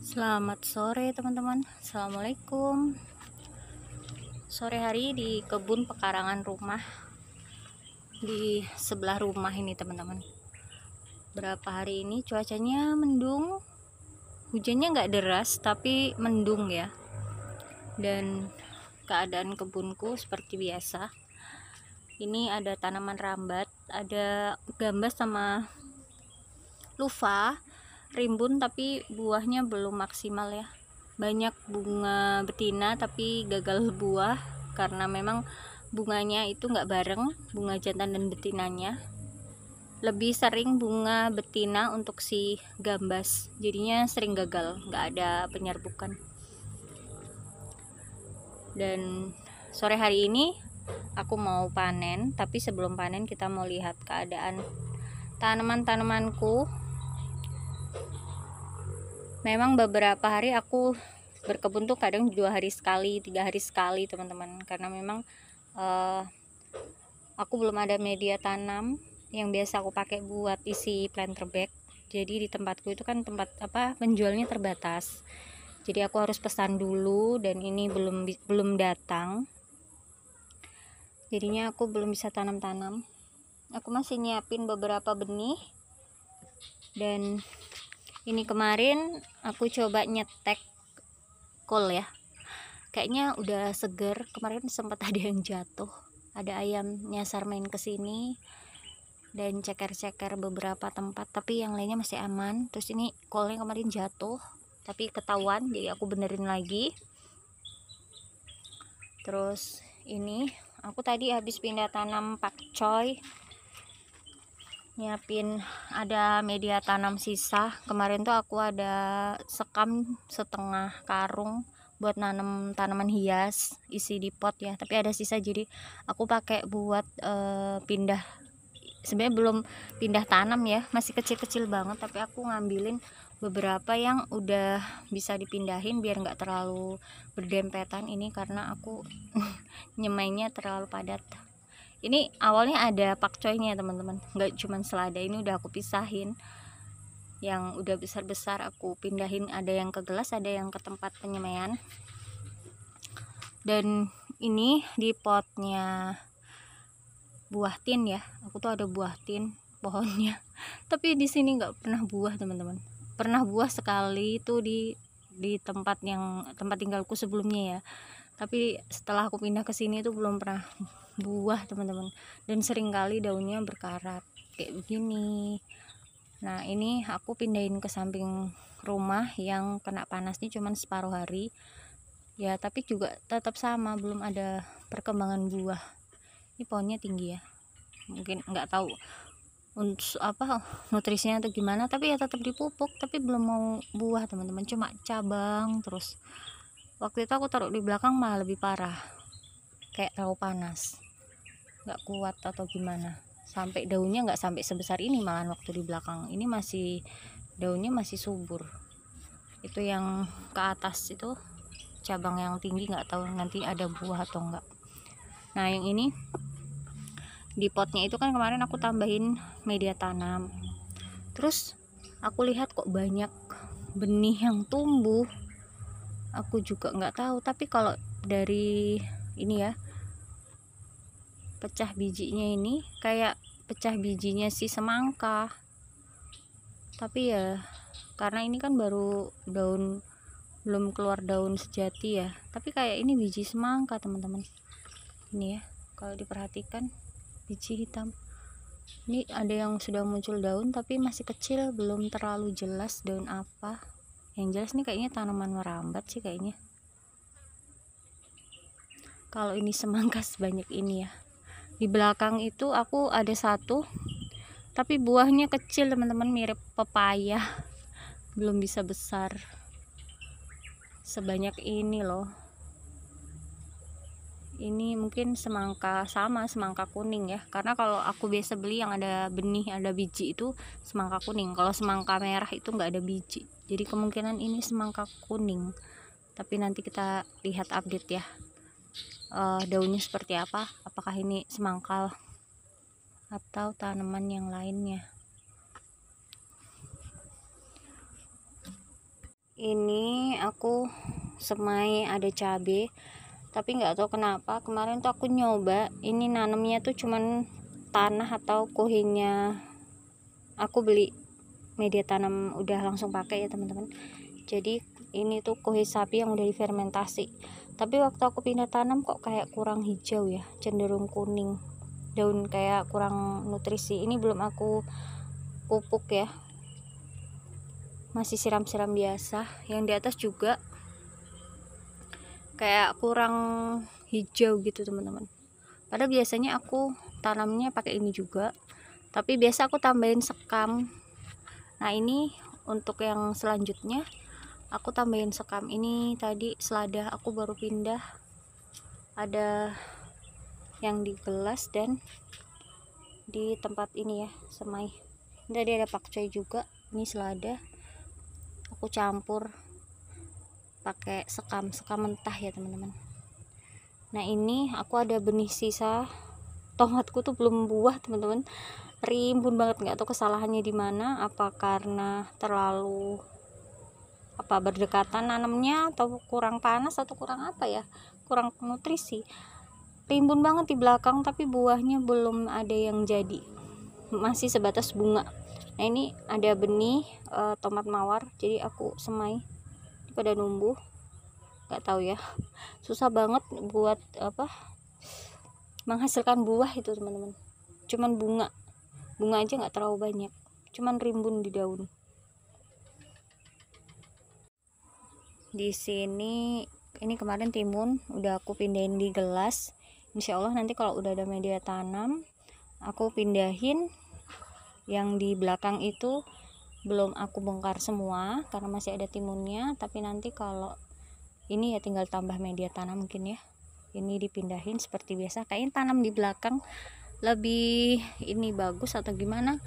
Selamat sore teman-teman. Assalamualaikum. Sore hari di kebun pekarangan rumah, di sebelah rumah ini teman-teman. Berapa hari ini cuacanya mendung, hujannya nggak deras tapi mendung ya. Dan keadaan kebunku seperti biasa. Ini ada tanaman rambat, ada gambas sama lufa, rimbun tapi buahnya belum maksimal ya. Banyak bunga betina tapi gagal buah karena memang bunganya itu nggak bareng, bunga jantan dan betinanya. Lebih sering bunga betina untuk si gambas, jadinya sering gagal, nggak ada penyerbukan. Dan sore hari ini aku mau panen, tapi sebelum panen kita mau lihat keadaan tanaman-tanamanku. Memang beberapa hari aku berkebun tuh kadang 2 hari sekali, 3 hari sekali teman-teman, karena memang aku belum ada media tanam yang biasa aku pakai buat isi planter bag. Jadi di tempatku itu kan tempat penjualnya terbatas, jadi aku harus pesan dulu dan ini belum datang, jadinya aku belum bisa tanam-tanam. Aku masih nyiapin beberapa benih. Dan ini kemarin aku coba nyetek kol ya, kayaknya udah seger. Kemarin sempat ada yang jatuh, ada ayam nyasar main ke sini dan ceker-ceker beberapa tempat, tapi yang lainnya masih aman. Terus ini kolnya kemarin jatuh tapi ketahuan, jadi aku benerin lagi. Terus ini aku tadi habis pindah tanam pakcoy, nyiapin ada media tanam sisa. Kemarin tuh aku ada sekam setengah karung buat nanam tanaman hias, isi di pot ya, tapi ada sisa, jadi aku pakai buat pindah. Sebenarnya belum pindah tanam ya, masih kecil-kecil banget, tapi aku ngambilin beberapa yang udah bisa dipindahin biar nggak terlalu berdempetan ini, karena aku nyemainya terlalu padat. Ini awalnya ada pakcoynya teman-teman, nggak cuman selada. Ini udah aku pisahin, yang udah besar-besar aku pindahin, ada yang ke gelas, ada yang ke tempat penyemaian. Dan ini di potnya buah tin ya, aku tuh ada buah tin pohonnya, tapi di sini nggak pernah buah teman-teman. Pernah buah sekali itu di tempat tinggalku sebelumnya ya, tapi setelah aku pindah ke sini itu belum pernah buah teman-teman, dan sering kali daunnya berkarat kayak begini. Nah ini aku pindahin ke samping rumah yang kena panasnya cuman separuh hari ya, tapi juga tetap sama, belum ada perkembangan buah. Ini pohonnya tinggi ya, mungkin nggak tahu untuk nutrisinya atau gimana, tapi ya tetap dipupuk, tapi belum mau buah teman-teman, cuma cabang terus. Waktu itu aku taruh di belakang malah lebih parah, kayak terlalu panas, nggak kuat atau gimana, sampai daunnya nggak sampai sebesar ini malahan. Waktu di belakang ini masih daunnya masih subur. Itu yang ke atas itu cabang yang tinggi, nggak tahu nanti ada buah atau enggak. Nah yang ini di potnya itu kan kemarin aku tambahin media tanam, terus aku lihat kok banyak benih yang tumbuh. Aku juga nggak tahu, tapi kalau dari ini ya, pecah bijinya ini kayak pecah bijinya si semangka. Tapi ya karena ini kan baru daun, belum keluar daun sejati ya, tapi kayak ini biji semangka teman-teman. Ini ya, kalau diperhatikan biji hitam ini ada yang sudah muncul daun tapi masih kecil, belum terlalu jelas daun apa. Yang jelas nih kayaknya tanaman merambat sih kayaknya, kalau ini semangka sebanyak ini ya. Di belakang itu aku ada satu, tapi buahnya kecil teman-teman, mirip pepaya, belum bisa besar sebanyak ini loh. Ini mungkin semangka, sama semangka kuning ya, karena kalau aku biasa beli yang ada benih, ada biji itu semangka kuning. Kalau semangka merah itu nggak ada biji, jadi kemungkinan ini semangka kuning. Tapi nanti kita lihat update ya, daunnya seperti apa, apakah ini semangka atau tanaman yang lainnya. Ini aku semai ada cabe, tapi nggak tahu kenapa kemarin tuh aku nyoba ini nanemnya tuh cuman tanah atau kohinnya. Aku beli media tanam udah langsung pakai ya teman-teman. Jadi ini tuh kohe sapi yang udah difermentasi, tapi waktu aku pindah tanam kok kayak kurang hijau ya, cenderung kuning daun, kayak kurang nutrisi. Ini belum aku pupuk ya, masih siram-siram biasa. Yang di atas juga kayak kurang hijau gitu teman-teman, padahal biasanya aku tanamnya pakai ini juga, tapi biasa aku tambahin sekam. Nah ini untuk yang selanjutnya aku tambahin sekam. Ini tadi selada aku baru pindah, ada yang di gelas dan di tempat ini ya semai. Ini tadi ada pakcoy juga, ini selada aku campur pakai sekam mentah ya teman-teman. Nah ini aku ada benih sisa, tomatku tuh belum buah teman-teman, rimbun banget, nggak tahu kesalahannya di mana, apa karena terlalu berdekatan nanamnya, atau kurang panas, atau kurang apa ya, kurang nutrisi. Rimbun banget di belakang, tapi buahnya belum ada yang jadi, masih sebatas bunga. Nah ini ada benih tomat mawar, jadi aku semai pada numbuh. Nggak tahu ya, susah banget buat menghasilkan buah itu teman-teman. Cuman bunga aja nggak terlalu banyak, cuman rimbun di daun. Di sini ini kemarin timun udah aku pindahin di gelas. Insya Allah nanti kalau udah ada media tanam aku pindahin. Yang di belakang itu belum aku bongkar semua karena masih ada timunnya, tapi nanti kalau ini ya tinggal tambah media tanam mungkin ya. Ini dipindahin seperti biasa, kayaknya tanam di belakang lebih ini bagus atau gimana,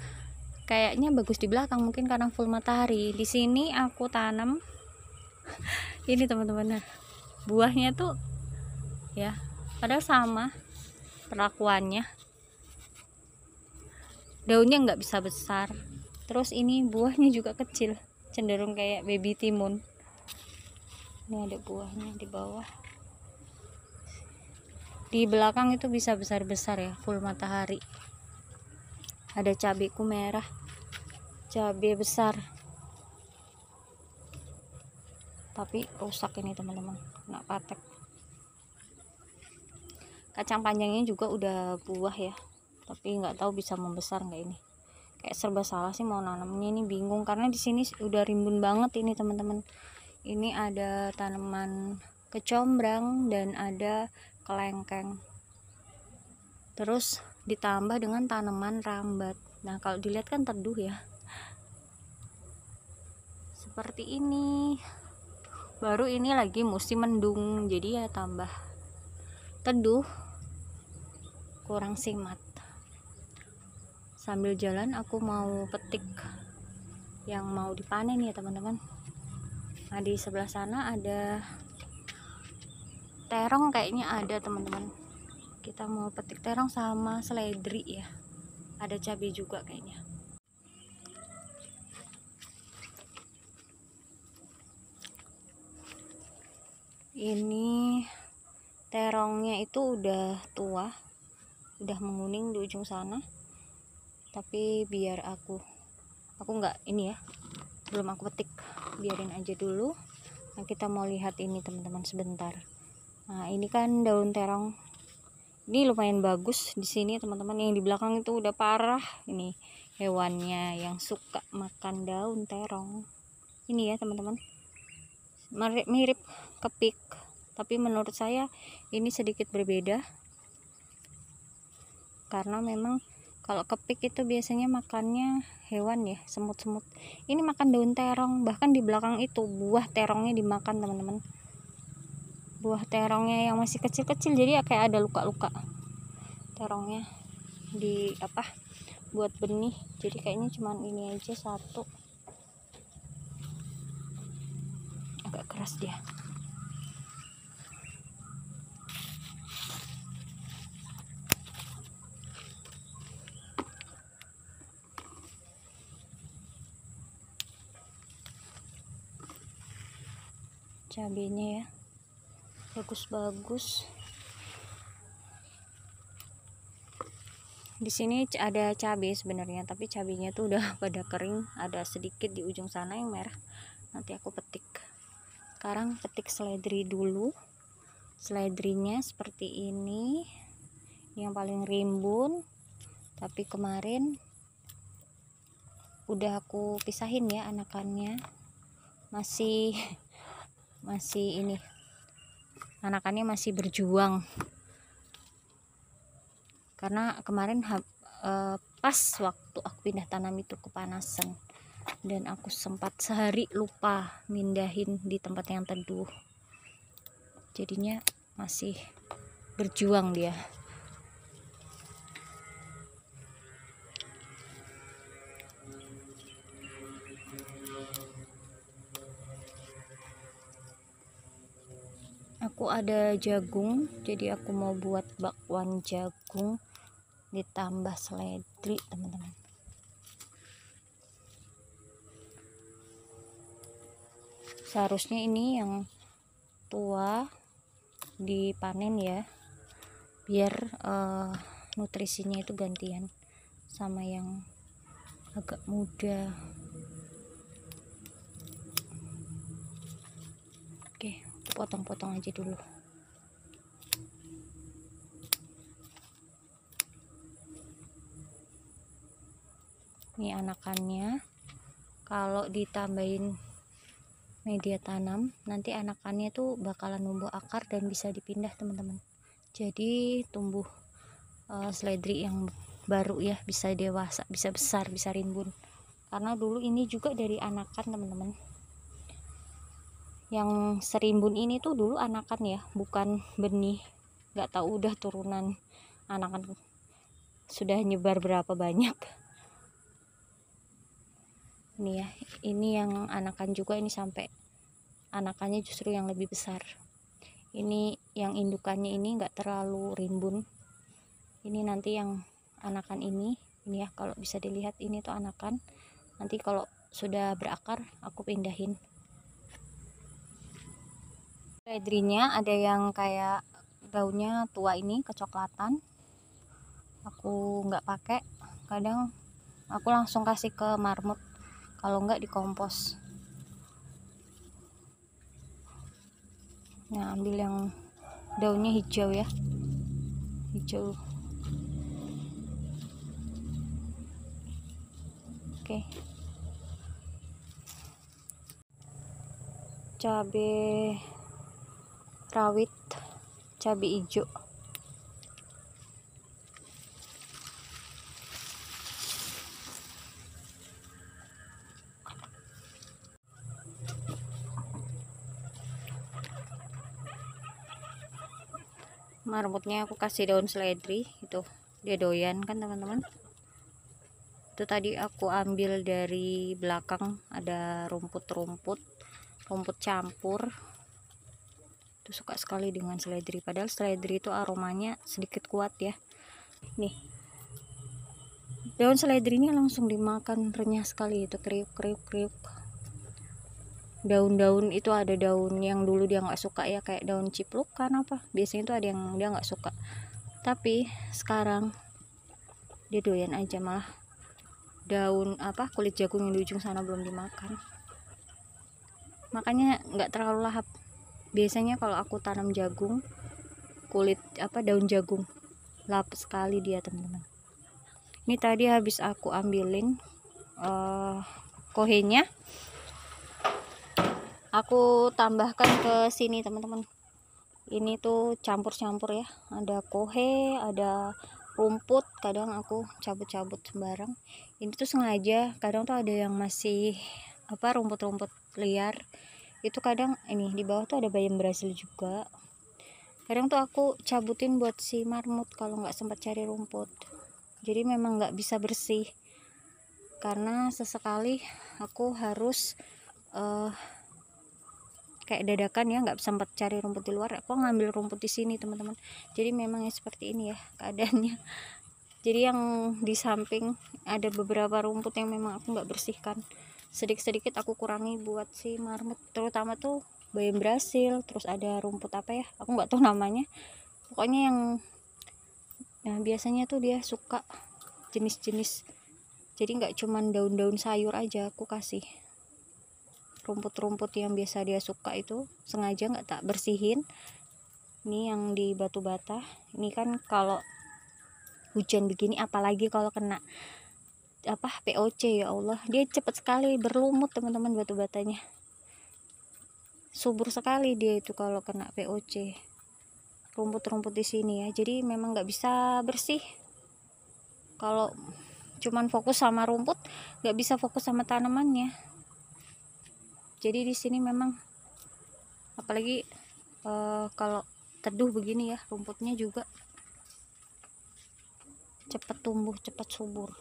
kayaknya bagus di belakang mungkin karena full matahari. Di sini aku tanam ini teman-teman, nah buahnya tuh ya padahal sama perlakuannya, daunnya nggak bisa besar, terus ini buahnya juga kecil, cenderung kayak baby timun. Ini ada buahnya di bawah, di belakang itu bisa besar-besar ya, full matahari. Ada cabeku merah, cabe besar, tapi rusak ini teman-teman, kena patek. Kacang panjangnya juga udah buah ya, tapi nggak tahu bisa membesar nggak ini. Kayak serba salah sih mau nanamnya, ini bingung karena di sini udah rimbun banget ini teman-teman. Ini ada tanaman kecombrang dan ada kelengkeng, terus ditambah dengan tanaman rambat. Nah kalau dilihat kan teduh ya, seperti ini. Baru ini lagi musim mendung, jadi ya tambah teduh, kurang simat. Sambil jalan aku mau petik yang mau dipanen ya teman-teman. Nah di sebelah sana ada terong, kayaknya ada teman-teman. Kita mau petik terong sama seledri ya, ada cabai juga kayaknya. Ini terongnya itu udah tua, udah menguning di ujung sana, tapi biar aku nggak ini ya, belum aku petik, biarin aja dulu. Nah kita mau lihat ini teman-teman sebentar. Nah ini kan daun terong, ini lumayan bagus di sini teman-teman. Yang di belakang itu udah parah, ini hewannya yang suka makan daun terong ini ya teman-teman, mirip kepik, tapi menurut saya ini sedikit berbeda karena memang kalau kepik itu biasanya makannya hewan ya, semut-semut. Ini makan daun terong, bahkan di belakang itu buah terongnya dimakan teman-teman. Buah terongnya yang masih kecil-kecil, jadi ya kayak ada luka-luka terongnya di buat benih. Jadi kayaknya cuman ini aja satu, agak keras dia. cabenya ya, bagus-bagus. Di sini ada cabai sebenarnya, tapi cabenya tuh udah pada kering, ada sedikit di ujung sana yang merah. Nanti aku petik. Sekarang petik seledri dulu. Seledrinya seperti ini, yang paling rimbun. Tapi kemarin udah aku pisahin ya anakannya. Masih ini. Anakannya masih berjuang. Karena kemarin pas waktu aku pindah tanam itu kepanasan, dan aku sempat sehari lupa mindahin di tempat yang teduh, jadinya masih berjuang dia. Aku ada jagung, jadi aku mau buat bakwan jagung ditambah seledri, teman-teman. Seharusnya ini yang tua dipanen ya, biar nutrisinya itu gantian sama yang agak muda. Oke, potong-potong aja dulu. Ini anakannya. Kalau ditambahin media tanam, nanti anakannya tuh bakalan numbuh akar dan bisa dipindah, teman-teman. Jadi tumbuh seledri yang baru ya, bisa dewasa, bisa besar, bisa rimbun. Karena dulu ini juga dari anakan, teman-teman. Yang serimbun ini tuh dulu anakan ya, bukan benih. Nggak tahu udah turunan anakan sudah nyebar berapa banyak. Ini ya, ini yang anakan juga, ini sampai anakannya justru yang lebih besar. Ini yang indukannya ini enggak terlalu rimbun. Ini nanti yang anakan ini ya, kalau bisa dilihat ini tuh anakan. Nanti kalau sudah berakar aku pindahin. Seledrinya ada yang kayak daunnya tua ini kecoklatan. Aku nggak pakai, kadang aku langsung kasih ke marmut, kalau enggak di kompos. Nah, ambil yang daunnya hijau ya, hijau. Oke. Cabai rawit, cabai hijau. Marmutnya aku kasih daun seledri, itu dia doyan kan, teman-teman. Itu tadi aku ambil dari belakang, ada rumput campur. Itu suka sekali dengan seledri, padahal seledri itu aromanya sedikit kuat ya. Nih, daun seledrinya langsung dimakan, renyah sekali, itu kriuk. Daun-daun itu ada daun yang dulu dia nggak suka ya, kayak daun ciplukan apa, biasanya itu ada yang dia nggak suka, tapi sekarang dia doyan aja. Malah daun kulit jagung yang di ujung sana belum dimakan, makanya nggak terlalu lahap. Biasanya kalau aku tanam jagung, daun jagung lahap sekali dia, teman-teman. Ini tadi habis aku ambilin kohenya, aku tambahkan ke sini, teman-teman. Ini tuh campur-campur ya, ada kohe, ada rumput, kadang aku cabut-cabut sembarang. Ini tuh sengaja, kadang tuh ada yang masih rumput-rumput liar. Itu kadang ini di bawah tuh ada bayam Brazil juga. Kadang tuh aku cabutin buat si marmut kalau nggak sempat cari rumput. Jadi memang nggak bisa bersih, karena sesekali aku harus kayak dadakan ya, nggak sempat cari rumput di luar, aku ngambil rumput di sini, teman-teman. Jadi memang ya seperti ini ya keadaannya. Jadi yang di samping ada beberapa rumput yang memang aku nggak bersihkan, sedikit-sedikit aku kurangi buat si marmut, terutama tuh bayam Brasil, terus ada rumput apa ya, aku nggak tahu namanya, pokoknya yang nah biasanya tuh dia suka jenis-jenis, jadi nggak cuman daun-daun sayur aja aku kasih, rumput-rumput yang biasa dia suka itu sengaja nggak tak bersihin. Ini yang di batu bata, ini kan kalau hujan begini apalagi kalau kena apa POC, ya Allah dia cepat sekali berlumut teman-teman, batu batanya subur sekali dia itu kalau kena POC, rumput-rumput di sini ya, jadi memang nggak bisa bersih kalau cuman fokus sama rumput, nggak bisa fokus sama tanamannya. Jadi di sini memang apalagi kalau teduh begini ya, rumputnya juga cepat tumbuh, cepat subur.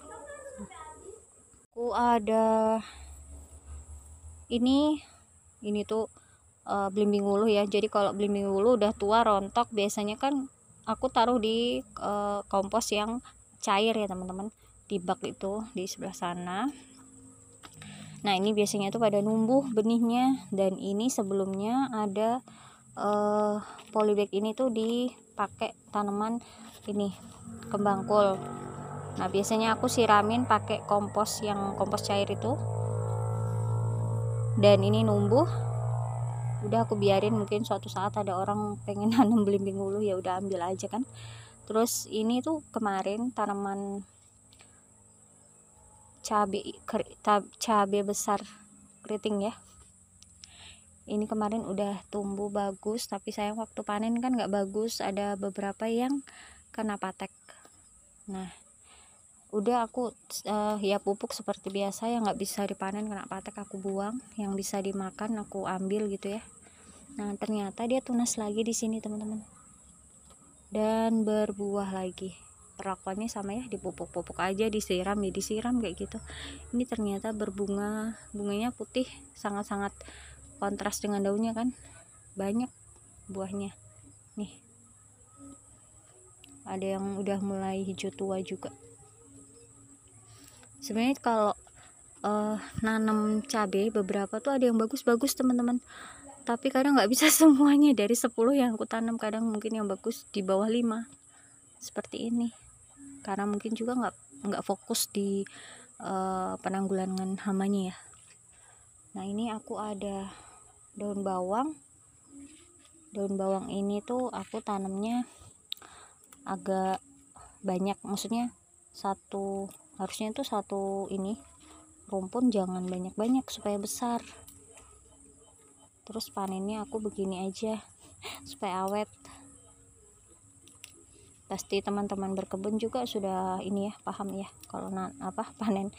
Aku ada ini tuh belimbing wuluh ya. Jadi kalau belimbing wuluh udah tua rontok, biasanya kan aku taruh di kompos yang cair ya teman-teman, di bak itu di sebelah sana. Nah ini biasanya tuh pada numbuh benihnya, dan ini sebelumnya ada polybag ini tuh dipakai tanaman ini kembang kol. Nah biasanya aku siramin pakai kompos yang kompos cair itu, dan ini numbuh. Udah aku biarin, mungkin suatu saat ada orang pengen nanam belimbing wuluh ya udah ambil aja kan. Terus ini tuh kemarin tanaman cabai besar keriting ya, ini kemarin udah tumbuh bagus, tapi sayang waktu panen kan nggak bagus, ada beberapa yang kena patek. Nah udah aku ya pupuk seperti biasa, yang nggak bisa dipanen kena patek aku buang, yang bisa dimakan aku ambil gitu ya. Nah ternyata dia tunas lagi di sini teman-teman, dan berbuah lagi. Perlakuannya sama ya, dipupuk-pupuk aja, disiram ya disiram kayak gitu. Ini ternyata berbunga, bunganya putih, sangat-sangat kontras dengan daunnya kan, banyak buahnya nih, ada yang udah mulai hijau tua juga. Sebenarnya kalau nanam cabai beberapa tuh ada yang bagus-bagus teman-teman, tapi kadang nggak bisa semuanya. Dari 10 yang aku tanam, kadang mungkin yang bagus di bawah 5 seperti ini, karena mungkin juga nggak fokus di penanggulangan hamanya ya. Nah ini aku ada daun bawang. Daun bawang ini tuh aku tanamnya agak banyak, maksudnya harusnya tuh satu ini rumpun jangan banyak-banyak supaya besar. Terus panennya aku begini aja supaya awet. Pasti teman-teman berkebun juga sudah ini ya, paham ya kalau panen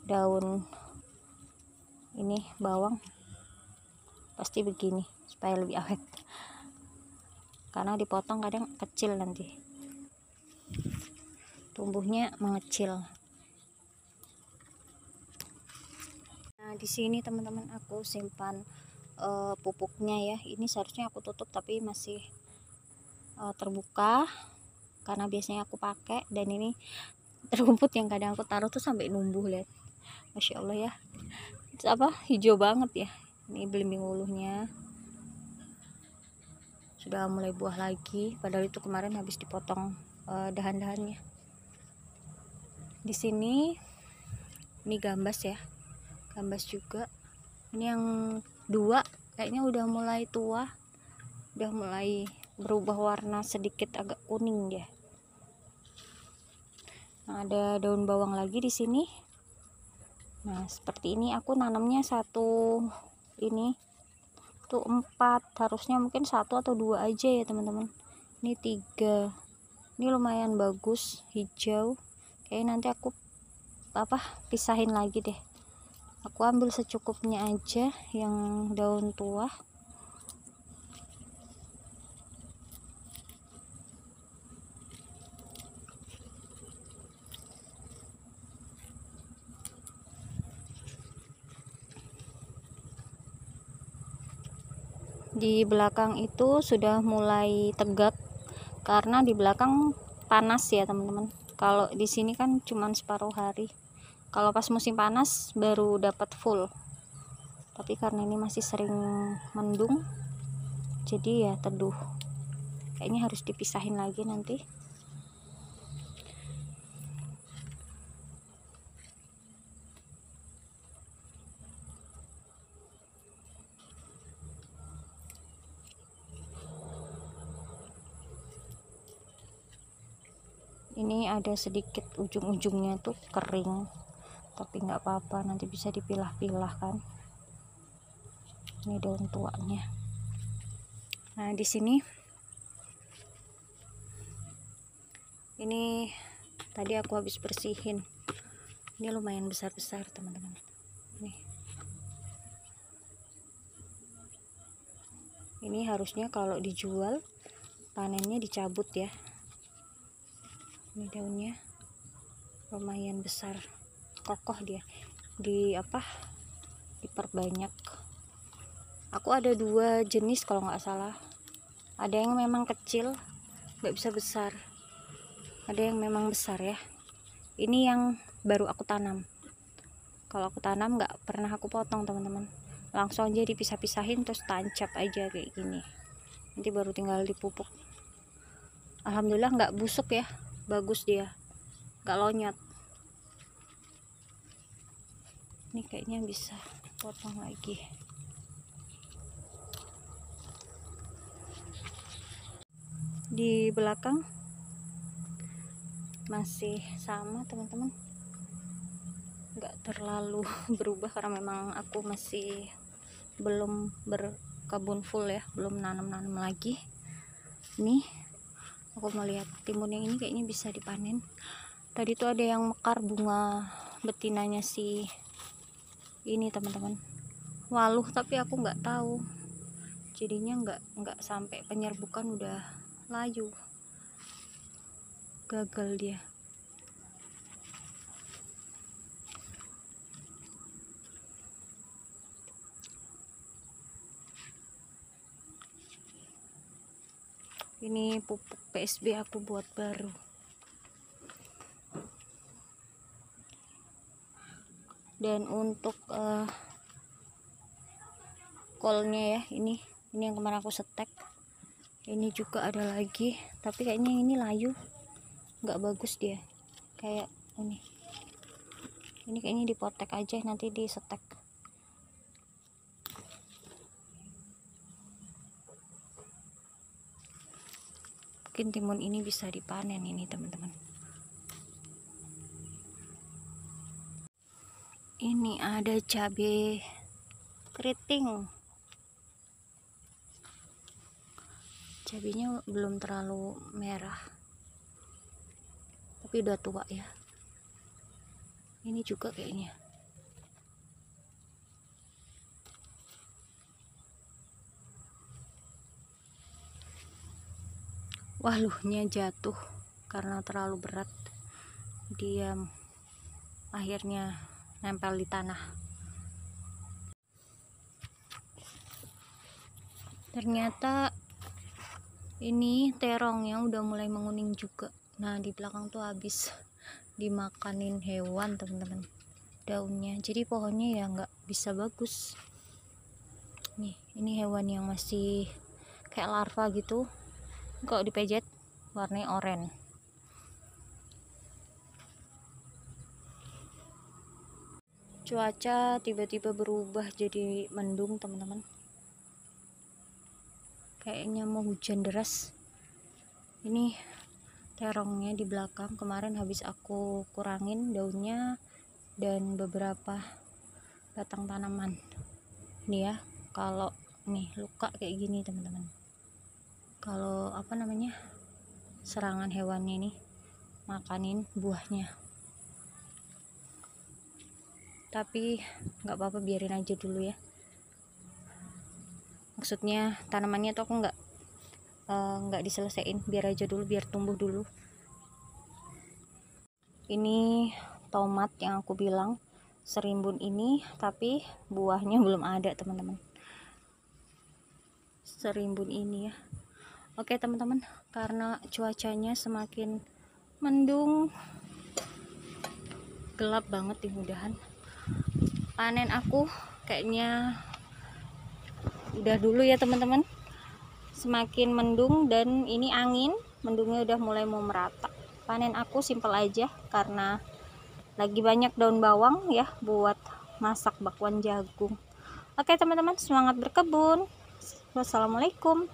daun ini bawang pasti begini supaya lebih awet, karena dipotong kadang kecil, nanti tumbuhnya mengecil. Nah di sini teman-teman aku simpan pupuknya ya, ini seharusnya aku tutup tapi masih terbuka karena biasanya aku pakai. Dan ini rumput yang kadang aku taruh tuh sampai numbuh, lihat, masya Allah ya, hijau banget ya. Ini belimbing wuluhnya sudah mulai buah lagi, padahal itu kemarin habis dipotong dahan-dahannya. Di sini ini gambas ya, gambas juga. Ini yang 2 kayaknya udah mulai tua, udah mulai berubah warna sedikit, agak kuning dia. Nah, ada daun bawang lagi di sini. Nah seperti ini aku nanamnya satu ini tuh 4, harusnya mungkin 1 atau 2 aja ya teman-teman. Ini 3, ini lumayan bagus hijau. Kayaknya nanti aku pisahin lagi deh, aku ambil secukupnya aja yang daun tua. Di belakang itu sudah mulai tegak karena di belakang panas ya teman-teman. Kalau di sini kan cuman separuh hari, kalau pas musim panas baru dapat full. tapi karena ini masih sering mendung jadi ya teduh. Kayaknya harus dipisahin lagi nanti. Ini ada sedikit ujung-ujungnya tuh kering, tapi nggak apa-apa, nanti bisa dipilah-pilah kan. Ini daun tuanya. Nah di sini ini tadi aku habis bersihin. Ini lumayan besar-besar teman-teman. Nih. Ini harusnya kalau dijual panennya dicabut ya. Ini daunnya lumayan besar, kokoh dia. Diperbanyak. Aku ada 2 jenis kalau nggak salah. Ada yang memang kecil, nggak bisa besar. Ada yang memang besar ya. Ini yang baru aku tanam. Kalau aku tanam nggak pernah aku potong teman-teman. Langsung aja dipisah-pisahin terus tancap aja kayak gini. Nanti baru tinggal dipupuk. Alhamdulillah nggak busuk ya. Bagus dia, nggak lonyot. Ini kayaknya bisa potong lagi. Di belakang masih sama teman-teman, nggak terlalu berubah karena memang aku masih belum berkebun full ya, belum nanam-nanam lagi. Nih aku mau lihat timun yang ini kayaknya bisa dipanen. Tadi tuh ada yang mekar bunga betinanya si ini teman-teman, waluh, tapi aku nggak tahu, jadinya nggak sampai penyerbukan udah layu, gagal dia. Ini pupuk PSB aku buat baru. Dan untuk kolnya ya, ini yang kemarin aku setek. Ini juga ada lagi, tapi kayaknya ini layu, nggak bagus dia. Kayak ini kayaknya dipotek aja, nanti disetek. Mungkin timun ini bisa dipanen ini teman-teman. Ini ada cabai keriting. Cabainya belum terlalu merah, tapi udah tua ya. Ini juga kayaknya. Waluhnya jatuh karena terlalu berat, dia akhirnya nempel di tanah. Ternyata ini terongnya udah mulai menguning juga. Nah di belakang tuh habis dimakanin hewan teman-teman daunnya, jadi pohonnya ya nggak bisa bagus. Nih ini hewan yang masih kayak larva gitu, kalau dipejet warnanya oranye. Cuaca tiba-tiba berubah jadi mendung teman-teman, kayaknya mau hujan deras. Ini terongnya di belakang kemarin habis aku kurangin daunnya dan beberapa batang tanaman. Nih ya, kalau nih luka kayak gini teman-teman, kalau serangan hewannya nih makanin buahnya. Tapi nggak apa-apa, biarin aja dulu ya. Maksudnya tanamannya tuh aku nggak diselesaiin, biar aja dulu, biar tumbuh dulu. Ini tomat yang aku bilang serimbun ini, tapi buahnya belum ada teman-teman. Serimbun ini ya. Oke teman-teman, karena cuacanya semakin mendung, gelap banget di mudahan. Panen aku kayaknya udah dulu ya teman-teman, semakin mendung dan ini angin, mendungnya udah mulai mau merata. Panen aku simpel aja karena lagi banyak daun bawang ya buat masak bakwan jagung. Oke teman-teman, semangat berkebun. Wassalamualaikum.